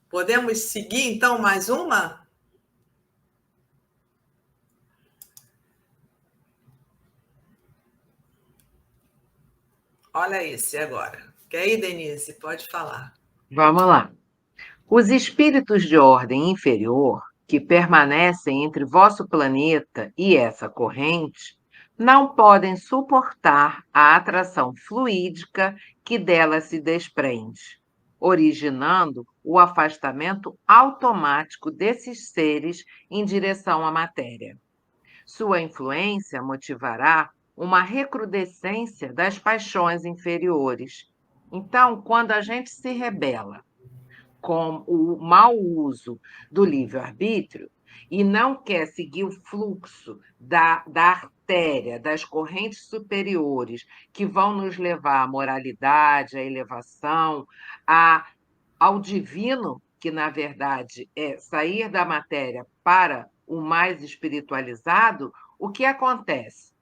Speaker 4: Podemos seguir, então, mais uma? Olha esse agora. Quer ir, Denise? Pode falar.
Speaker 6: Vamos lá. Os espíritos de ordem inferior que permanecem entre vosso planeta e essa corrente não podem suportar a atração fluídica que dela se desprende, originando o afastamento automático desses seres em direção à matéria. Sua influência motivará uma recrudescência das paixões inferiores. Então, quando a gente se rebela com o mau uso do livre-arbítrio e não quer seguir o fluxo da artéria, das correntes superiores, que vão nos levar à moralidade, à elevação, ao divino, que, na verdade, é sair da matéria para o mais espiritualizado, o que acontece?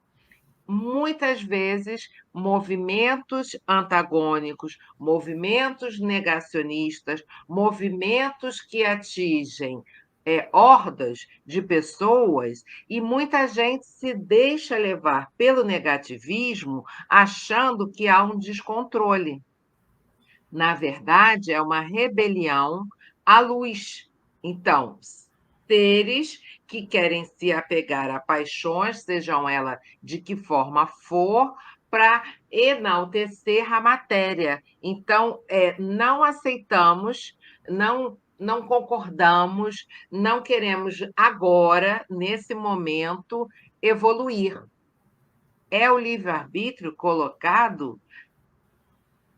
Speaker 6: muitas vezes, movimentos antagônicos, movimentos negacionistas, movimentos que atingem hordas de pessoas, e muita gente se deixa levar pelo negativismo, achando que há um descontrole. Na verdade, é uma rebelião à luz. Então, seres que querem se apegar a paixões, sejam elas de que forma for, para enaltecer a matéria. Então, não aceitamos, não concordamos, não queremos agora, nesse momento, evoluir. É o livre-arbítrio colocado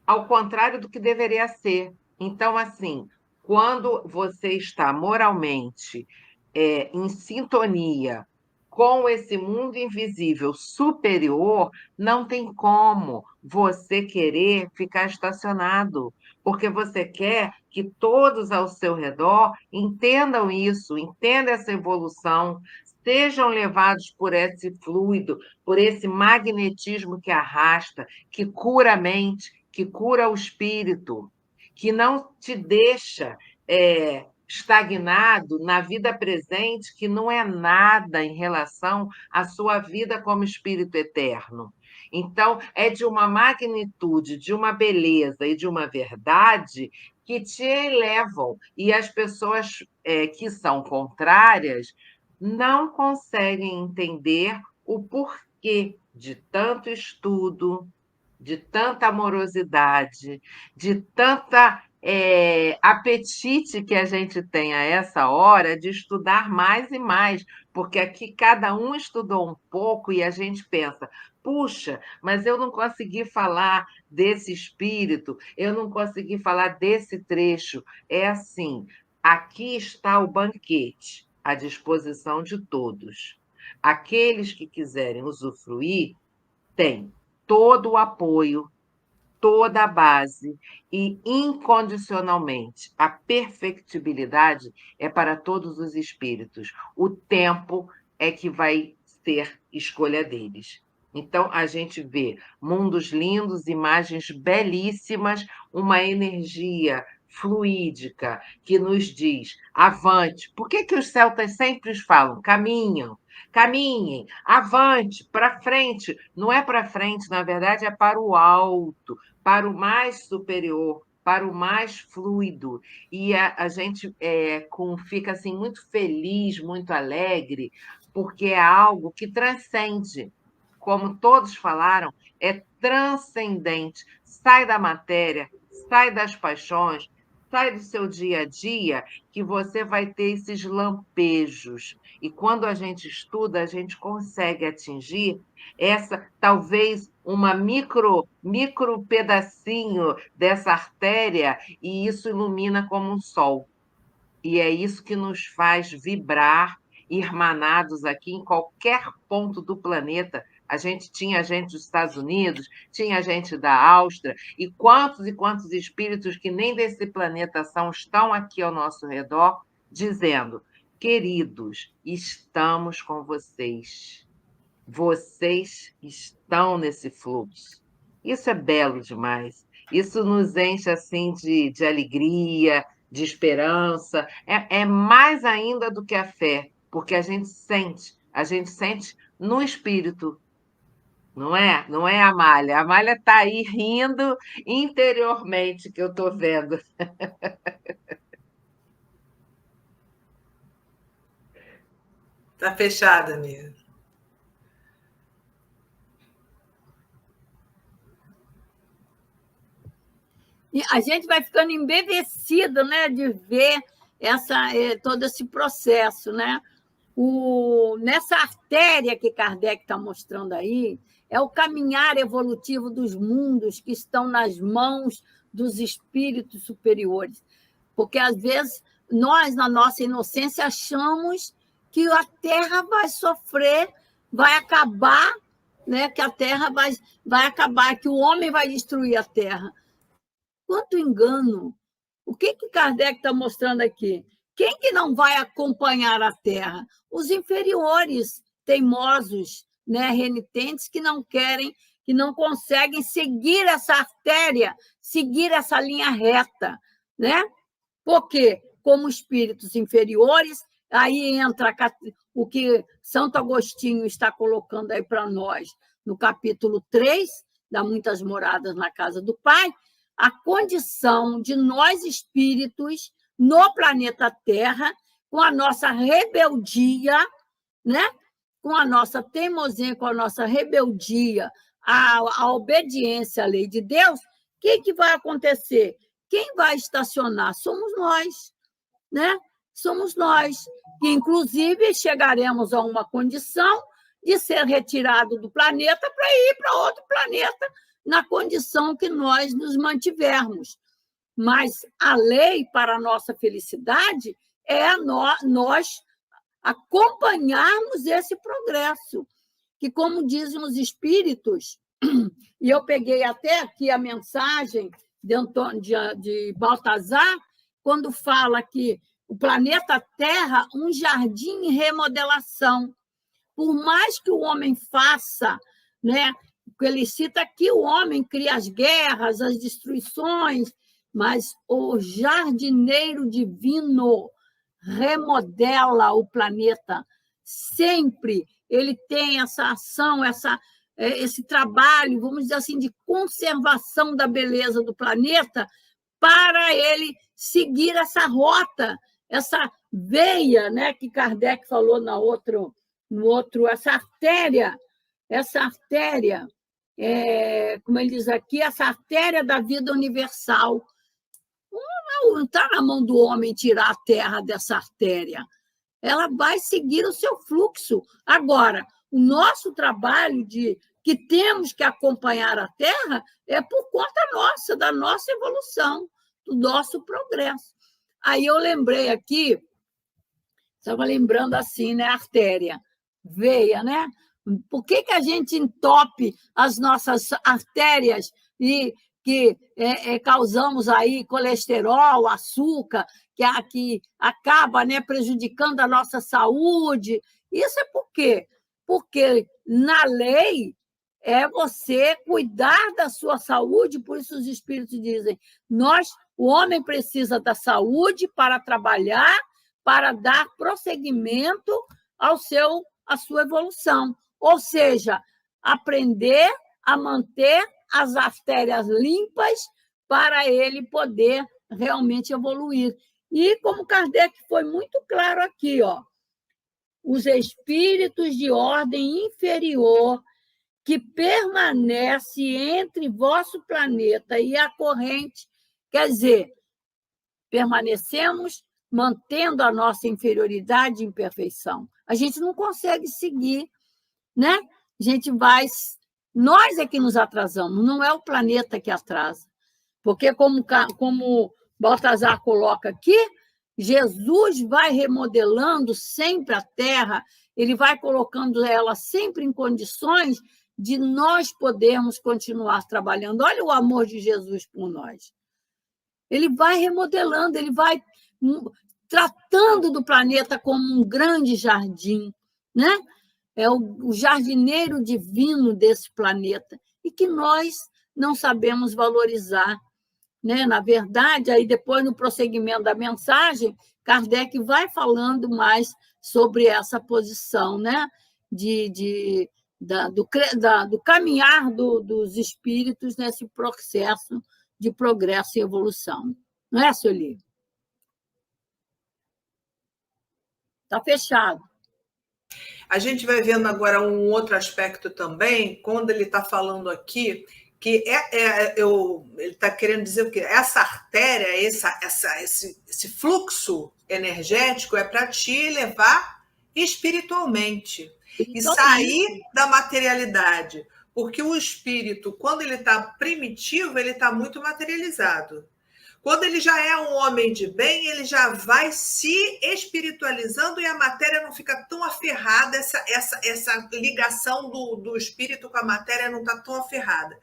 Speaker 6: ao contrário do que deveria ser. Então, assim, quando você está moralmente em sintonia com esse mundo invisível superior, não tem como você querer ficar estacionado, porque você quer que todos ao seu redor entendam isso, entendam essa evolução, sejam levados por esse fluido, por esse magnetismo que arrasta, que cura a mente, que cura o espírito, que não te deixa estagnado na vida presente, que não é nada em relação à sua vida como espírito eterno. Então, é de uma magnitude, de uma beleza e de uma verdade que te elevam. E as pessoas que são contrárias não conseguem entender o porquê de tanto estudo, de tanta amorosidade, de tanta apetite que a gente tem a essa hora de estudar mais e mais, porque aqui cada um estudou um pouco e a gente pensa, puxa, mas eu não consegui falar desse espírito, eu não consegui falar desse trecho. É assim, aqui está o banquete à disposição de todos. Aqueles que quiserem usufruir têm todo o apoio, toda a base e, incondicionalmente, a perfectibilidade é para todos os espíritos. O tempo é que vai ser escolha deles. Então, a gente vê mundos lindos, imagens belíssimas, uma energia fluídica que nos diz avante. Por que os celtas sempre falam caminham? Caminhem, avante, para frente. Não é para frente, na verdade, é para o alto, para o mais superior, para o mais fluido. E a gente fica assim, muito feliz, muito alegre, porque é algo que transcende. Como todos falaram, é transcendente. Sai da matéria, sai das paixões, sai do seu dia a dia, que você vai ter esses lampejos. E quando a gente estuda, a gente consegue atingir essa, talvez, uma micro pedacinho dessa artéria, e isso ilumina como um sol. E é isso que nos faz vibrar, irmanados aqui em qualquer ponto do planeta. A gente tinha gente dos Estados Unidos, tinha gente da Áustria, e quantos espíritos que nem desse planeta são, estão aqui ao nosso redor, dizendo, queridos, estamos com vocês. Vocês estão nesse fluxo. Isso é belo demais. Isso nos enche assim de alegria, de esperança. É mais ainda do que a fé, porque a gente sente no espírito. Não é? Não é a Amália. A Amália está aí rindo interiormente, que eu estou vendo.
Speaker 4: Está fechada, amiga.
Speaker 5: E a gente vai ficando embevecido, né, de ver todo esse processo, né? Nessa artéria que Kardec está mostrando aí, é o caminhar evolutivo dos mundos que estão nas mãos dos espíritos superiores. Porque, às vezes, nós, na nossa inocência, achamos que a Terra vai sofrer, vai acabar, né? Que a Terra vai acabar, que o homem vai destruir a Terra. Quanto engano! O que Kardec está mostrando aqui? Quem que não vai acompanhar a Terra? Os inferiores, teimosos, né, renitentes que não querem, que não conseguem seguir essa artéria, seguir essa linha reta, né? Porque, como espíritos inferiores, aí entra o que Santo Agostinho está colocando aí para nós no capítulo 3, da Muitas Moradas na Casa do Pai, a condição de nós espíritos no planeta Terra, com a nossa rebeldia, né? Com a nossa teimosia, com a nossa rebeldia, a obediência à lei de Deus, o que vai acontecer? Quem vai estacionar? Somos nós, né? Somos nós, que inclusive chegaremos a uma condição de ser retirado do planeta para ir para outro planeta, na condição que nós nos mantivermos. Mas a lei para a nossa felicidade é nós acompanharmos esse progresso, que, como dizem os espíritos, e eu peguei até aqui a mensagem de Baltazar, quando fala que o planeta Terra é um jardim em remodelação. Por mais que o homem faça, né, ele cita aqui, o homem cria as guerras, as destruições, mas o jardineiro divino remodela o planeta. Sempre ele tem essa ação, esse trabalho, vamos dizer assim, de conservação da beleza do planeta, para ele seguir essa rota, essa veia, né, que Kardec falou no outro, essa artéria, como ele diz aqui, essa artéria da vida universal. Não está na mão do homem tirar a Terra dessa artéria. Ela vai seguir o seu fluxo. Agora, o nosso trabalho que temos que acompanhar a Terra é por conta nossa, da nossa evolução, do nosso progresso. Aí eu lembrei aqui, estava lembrando assim, né, artéria, veia, né? Por que a gente entope as nossas artérias e que causamos aí colesterol, açúcar, que acaba, né, prejudicando a nossa saúde? Isso é por quê? Porque na lei é você cuidar da sua saúde, por isso os espíritos dizem, o homem precisa da saúde para trabalhar, para dar prosseguimento à sua evolução. Ou seja, aprender a manter as artérias limpas para ele poder realmente evoluir. E, como Kardec foi muito claro aqui, os espíritos de ordem inferior que permanece entre vosso planeta e a corrente, quer dizer, permanecemos mantendo a nossa inferioridade e imperfeição. A gente não consegue seguir, né? Nós é que nos atrasamos, não é o planeta que atrasa. Porque, como Baltazar coloca aqui, Jesus vai remodelando sempre a Terra, ele vai colocando ela sempre em condições de nós podermos continuar trabalhando. Olha o amor de Jesus por nós. Ele vai remodelando, ele vai tratando do planeta como um grande jardim, né? É o jardineiro divino desse planeta, e que nós não sabemos valorizar, né? Na verdade, aí depois, no prosseguimento da mensagem, Kardec vai falando mais sobre essa posição, né? Do caminhar dos espíritos nesse processo de progresso e evolução. Não é, Sueli? Está fechado.
Speaker 4: A gente vai vendo agora um outro aspecto também, quando ele está falando aqui, que ele está querendo dizer o quê? Essa artéria, esse fluxo energético é para te elevar espiritualmente e sair da materialidade. Porque o espírito, quando ele está primitivo, ele está muito materializado. Quando ele já é um homem de bem, ele já vai se espiritualizando e a matéria não fica tão aferrada, essa ligação do espírito com a matéria não está tão aferrada.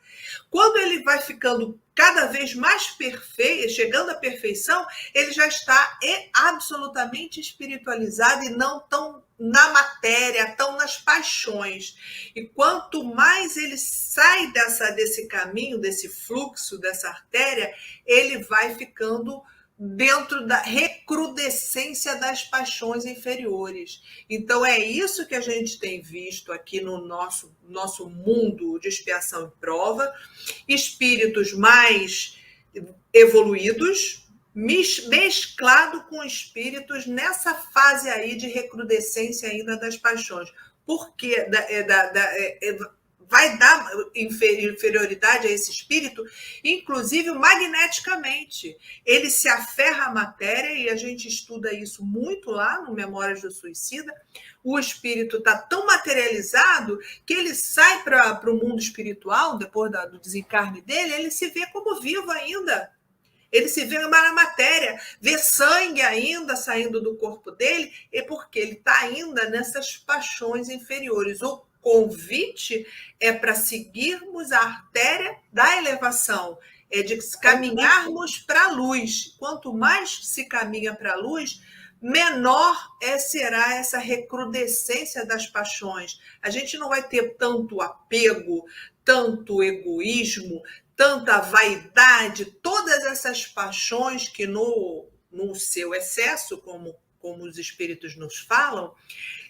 Speaker 4: Quando ele vai ficando cada vez mais perfeito, chegando à perfeição, ele já está absolutamente espiritualizado e não tão na matéria, tão nas paixões. E quanto mais ele sai desse caminho, desse fluxo, dessa artéria, ele vai ficando dentro da recrudescência das paixões inferiores. Então, é isso que a gente tem visto aqui no nosso mundo de expiação e prova, espíritos mais evoluídos, mesclado com espíritos nessa fase aí de recrudescência ainda das paixões. Porque vai dar inferioridade a esse espírito, inclusive magneticamente. Ele se aferra à matéria, e a gente estuda isso muito lá no Memórias do Suicida. O espírito está tão materializado que ele sai para o mundo espiritual, depois do desencarne dele, ele se vê como vivo ainda. Ele se vê na matéria, vê sangue ainda saindo do corpo dele, é porque ele está ainda nessas paixões inferiores. O convite é para seguirmos a artéria da elevação, é de caminharmos para a luz. Quanto mais se caminha para a luz, menor será essa recrudescência das paixões. A gente não vai ter tanto apego, tanto egoísmo, tanta vaidade, todas essas paixões que no seu excesso, como os espíritos nos falam,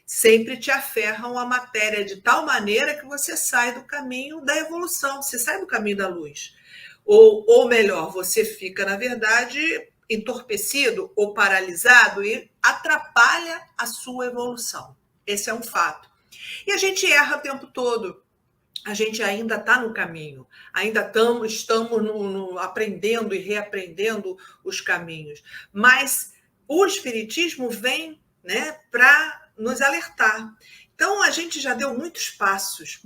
Speaker 4: sempre te aferram à matéria de tal maneira que você sai do caminho da evolução, você sai do caminho da luz. Ou melhor, você fica, na verdade, entorpecido ou paralisado e atrapalha a sua evolução. Esse é um fato. E a gente erra o tempo todo. A gente ainda está no caminho, ainda estamos aprendendo e reaprendendo os caminhos. Mas o Espiritismo vem, né, para nos alertar. Então, a gente já deu muitos passos,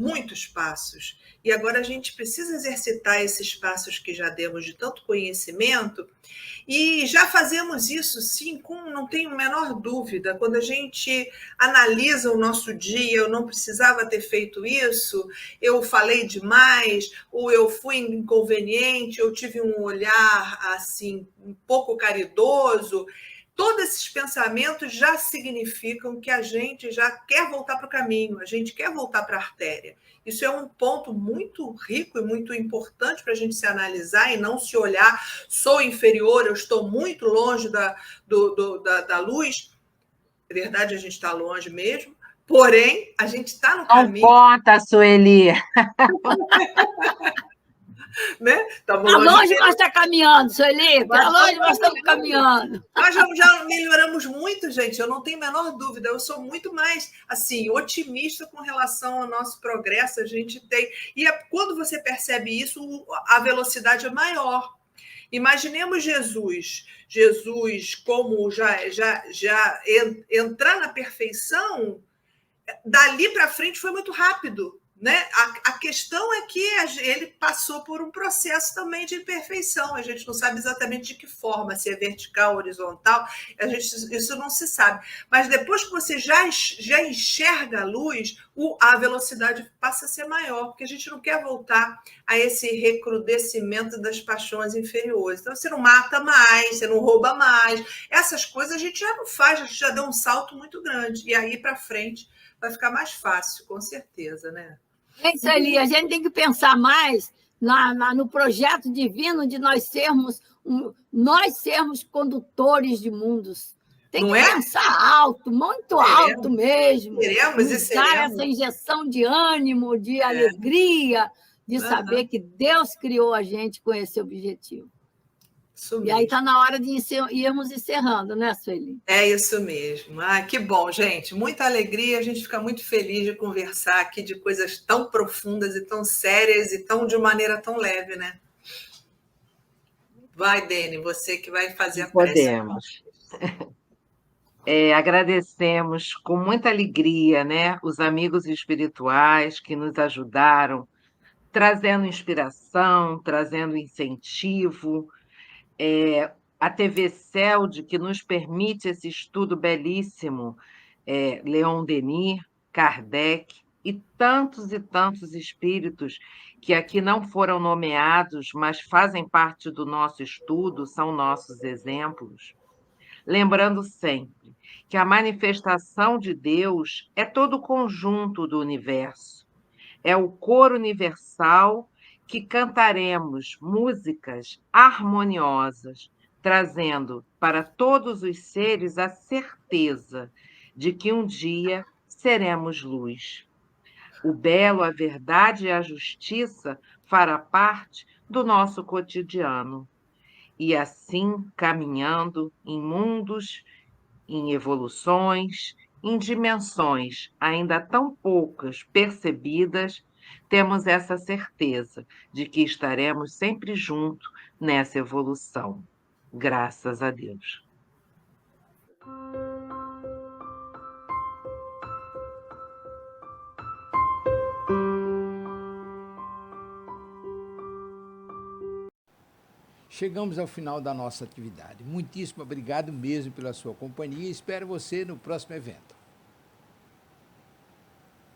Speaker 4: e agora a gente precisa exercitar esses passos que já demos de tanto conhecimento, e já fazemos isso, sim, não tenho a menor dúvida. Quando a gente analisa o nosso dia, eu não precisava ter feito isso, eu falei demais, ou eu fui inconveniente, eu tive um olhar assim, um pouco caridoso. Todos esses pensamentos já significam que a gente já quer voltar para o caminho, a gente quer voltar para a artéria. Isso é um ponto muito rico e muito importante para a gente se analisar e não se olhar, sou inferior, eu estou muito longe da luz. É verdade, a gente está longe mesmo, porém, a gente está no caminho.
Speaker 6: Não conta, Sueli.
Speaker 4: Né?
Speaker 5: Está longe, mas está caminhando, Sueli. Está longe, mas estamos caminhando.
Speaker 4: Nós já melhoramos muito, gente, eu não tenho a menor dúvida. Eu sou muito mais assim, otimista com relação ao nosso progresso. A gente tem. E quando você percebe isso, a velocidade é maior. Imaginemos Jesus, como já entrar na perfeição, dali para frente foi muito rápido. Né? A questão é que ele passou por um processo também de imperfeição. A gente não sabe exatamente de que forma, se é vertical, horizontal, isso não se sabe. Mas depois que você já enxerga a luz, a velocidade passa a ser maior, porque a gente não quer voltar a esse recrudescimento das paixões inferiores. Então, você não mata mais, você não rouba mais. Essas coisas a gente já não faz, a gente já deu um salto muito grande. E aí para frente vai ficar mais fácil, com certeza, né?
Speaker 5: É isso ali, a gente tem que pensar mais no projeto divino de nós sermos condutores de mundos. Tem que pensar alto, muito alto mesmo.
Speaker 4: Queremos e seremos.
Speaker 5: Dar essa injeção de ânimo, de alegria, de saber que Deus criou a gente com esse objetivo. E aí está na hora de irmos encerrando, né, Sueli?
Speaker 4: É isso mesmo. Que bom, gente. Muita alegria. A gente fica muito feliz de conversar aqui de coisas tão profundas e tão sérias e de maneira tão leve, né? Vai, Dene, você que vai fazer a prece.
Speaker 6: Podemos. Agradecemos com muita alegria, né, os amigos espirituais que nos ajudaram, trazendo inspiração, trazendo incentivo, a TV CELD, que nos permite esse estudo belíssimo, Leon Denis, Kardec, e tantos espíritos que aqui não foram nomeados, mas fazem parte do nosso estudo, são nossos exemplos. Lembrando sempre que a manifestação de Deus é todo o conjunto do universo. É o coro universal que cantaremos músicas harmoniosas, trazendo para todos os seres a certeza de que um dia seremos luz. O belo, a verdade e a justiça fará parte do nosso cotidiano. E assim, caminhando em mundos, em evoluções, em dimensões ainda tão poucas percebidas, temos essa certeza de que estaremos sempre juntos nessa evolução. Graças a Deus.
Speaker 1: Chegamos ao final da nossa atividade. Muitíssimo obrigado mesmo pela sua companhia e espero você no próximo evento.